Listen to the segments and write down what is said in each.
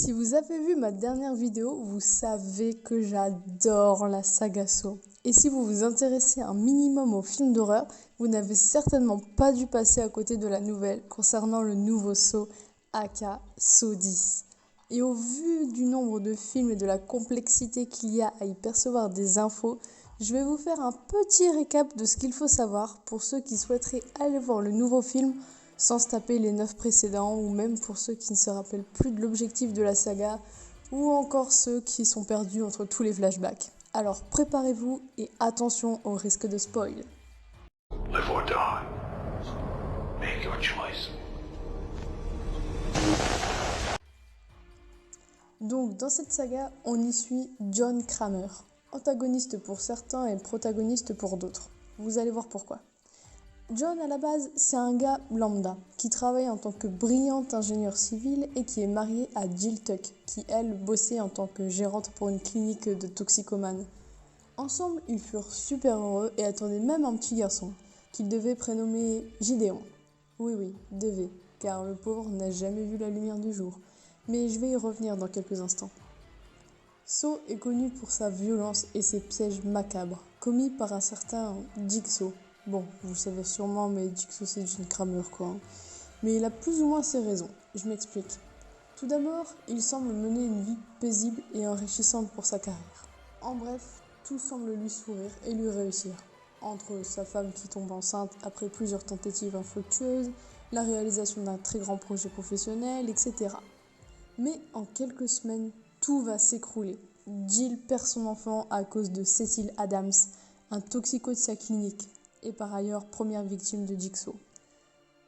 Si vous avez vu ma dernière vidéo, vous savez que j'adore la saga Saw. Et si vous vous intéressez un minimum aux films d'horreur, vous n'avez certainement pas dû passer à côté de la nouvelle concernant le nouveau Saw, aka Saw 10. Et au vu du nombre de films et de la complexité qu'il y a à y percevoir des infos, je vais vous faire un petit récap de ce qu'il faut savoir pour ceux qui souhaiteraient aller voir le nouveau film sans se taper les 9 précédents, ou même pour ceux qui ne se rappellent plus de l'objectif de la saga, ou encore ceux qui sont perdus entre tous les flashbacks. Alors préparez-vous et attention au risque de spoil. Live or die. Make your choice. Donc dans cette saga, on y suit John Kramer, antagoniste pour certains et protagoniste pour d'autres. Vous allez voir pourquoi. John, à la base, c'est un gars lambda qui travaille en tant que brillant ingénieur civil et qui est marié à Jill Tuck, qui elle bossait en tant que gérante pour une clinique de toxicomanes. Ensemble, ils furent super heureux et attendaient même un petit garçon, qu'ils devaient prénommer Gideon. Oui, devait, car le pauvre n'a jamais vu la lumière du jour. Mais je vais y revenir dans quelques instants. Saw est connu pour sa violence et ses pièges macabres, commis par un certain Jigsaw. Bon, vous le savez sûrement, mais Jigsaw c'est John Kramer quoi. Mais il a plus ou moins ses raisons, je m'explique. Tout d'abord, il semble mener une vie paisible et enrichissante pour sa carrière. En bref, tout semble lui sourire et lui réussir. Entre sa femme qui tombe enceinte après plusieurs tentatives infructueuses, la réalisation d'un très grand projet professionnel, etc. Mais en quelques semaines, tout va s'écrouler. Jill perd son enfant à cause de Cecil Adams, un toxico de sa clinique, et par ailleurs première victime de Jigsaw.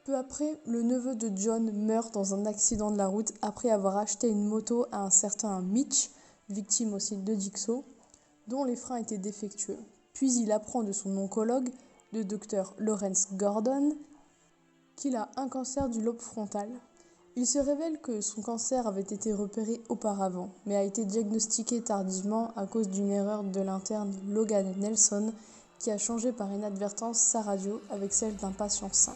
Peu après, le neveu de John meurt dans un accident de la route après avoir acheté une moto à un certain Mitch, victime aussi de Jigsaw, dont les freins étaient défectueux. Puis il apprend de son oncologue, le docteur Lawrence Gordon, qu'il a un cancer du lobe frontal. Il se révèle que son cancer avait été repéré auparavant, mais a été diagnostiqué tardivement à cause d'une erreur de l'interne Logan Nelson, qui a changé par inadvertance sa radio avec celle d'un patient sain.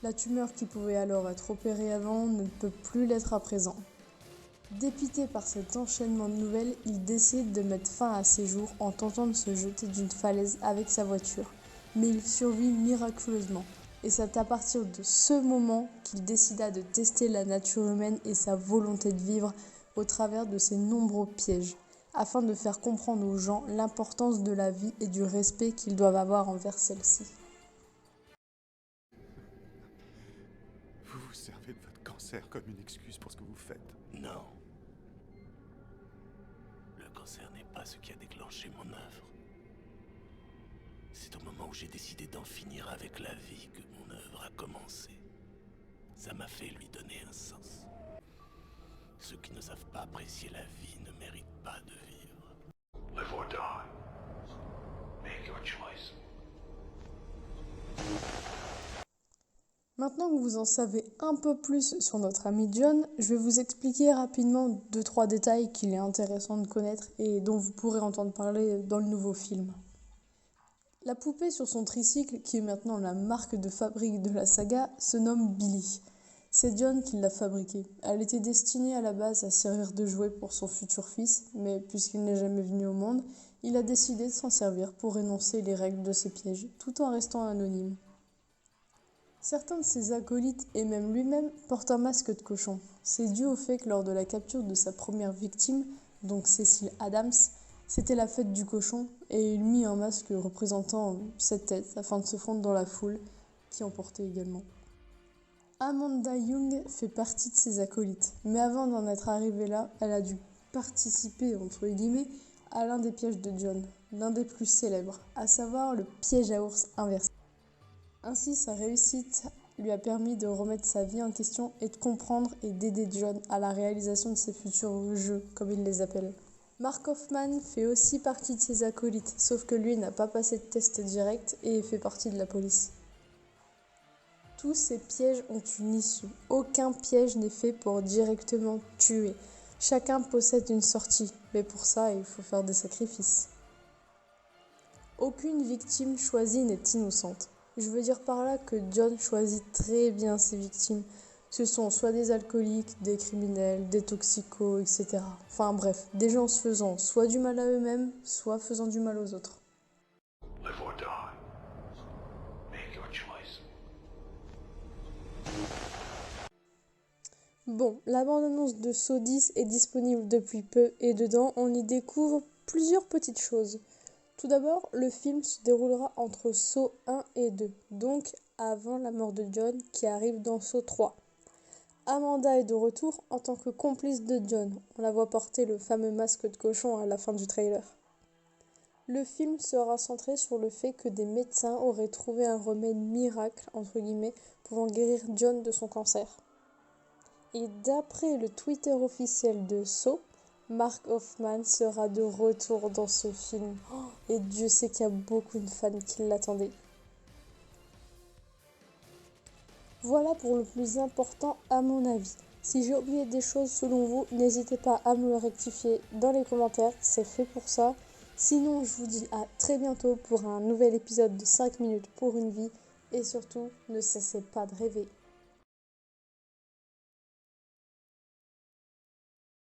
La tumeur qui pouvait alors être opérée avant ne peut plus l'être à présent. Dépité par cet enchaînement de nouvelles, il décide de mettre fin à ses jours en tentant de se jeter d'une falaise avec sa voiture. Mais il survit miraculeusement. Et c'est à partir de ce moment qu'il décida de tester la nature humaine et sa volonté de vivre au travers de ses nombreux pièges, afin de faire comprendre aux gens l'importance de la vie et du respect qu'ils doivent avoir envers celle-ci. Vous vous servez de votre cancer comme une excuse pour ce que vous faites. Non. Le cancer n'est pas ce qui a déclenché mon œuvre. C'est au moment où j'ai décidé d'en finir avec la vie que mon œuvre a commencé. Ça m'a fait lui donner un sens. Ceux qui ne savent pas apprécier la vie ne méritent pas de vivre. Live or die. Make your choice. Maintenant que vous en savez un peu plus sur notre ami John, je vais vous expliquer rapidement 2-3 détails qu'il est intéressant de connaître et dont vous pourrez entendre parler dans le nouveau film. La poupée sur son tricycle, qui est maintenant la marque de fabrique de la saga, se nomme Billy. C'est John qui l'a fabriquée. Elle était destinée à la base à servir de jouet pour son futur fils, mais puisqu'il n'est jamais venu au monde, il a décidé de s'en servir pour énoncer les règles de ses pièges, tout en restant anonyme. Certains de ses acolytes, et même lui-même, portent un masque de cochon. C'est dû au fait que lors de la capture de sa première victime, donc Cecil Adams, c'était la fête du cochon, et il mit un masque représentant cette tête afin de se fondre dans la foule, qui en portait également. Amanda Young fait partie de ses acolytes, mais avant d'en être arrivée là, elle a dû participer, entre guillemets, à l'un des pièges de John, l'un des plus célèbres, à savoir le piège à ours inversé. Ainsi, sa réussite lui a permis de remettre sa vie en question et de comprendre et d'aider John à la réalisation de ses futurs jeux, comme il les appelle. Mark Hoffman fait aussi partie de ses acolytes, sauf que lui n'a pas passé de test direct et fait partie de la police. Tous ces pièges ont une issue. Aucun piège n'est fait pour directement tuer. Chacun possède une sortie, mais pour ça, il faut faire des sacrifices. Aucune victime choisie n'est innocente. Je veux dire par là que John choisit très bien ses victimes, Ce sont soit des alcooliques, des criminels, des toxicos, etc. Enfin bref, des gens se faisant soit du mal à eux-mêmes, soit faisant du mal aux autres. Live or die. Make your choice. Bon, la bande-annonce de Saw 10 est disponible depuis peu et dedans, on y découvre plusieurs petites choses. Tout d'abord, le film se déroulera entre Saw 1 et 2, donc avant la mort de John qui arrive dans Saw 3. Amanda est de retour en tant que complice de John. On la voit porter le fameux masque de cochon à la fin du trailer. Le film sera centré sur le fait que des médecins auraient trouvé un remède miracle, entre guillemets, pouvant guérir John de son cancer. Et d'après le Twitter officiel de Saw, Mark Hoffman sera de retour dans ce film. Oh, et Dieu sait qu'il y a beaucoup de fans qui l'attendaient. Voilà pour le plus important à mon avis. Si j'ai oublié des choses selon vous, n'hésitez pas à me le rectifier dans les commentaires, c'est fait pour ça. Sinon, je vous dis à très bientôt pour un nouvel épisode de 5 minutes pour une vie. Et surtout, ne cessez pas de rêver.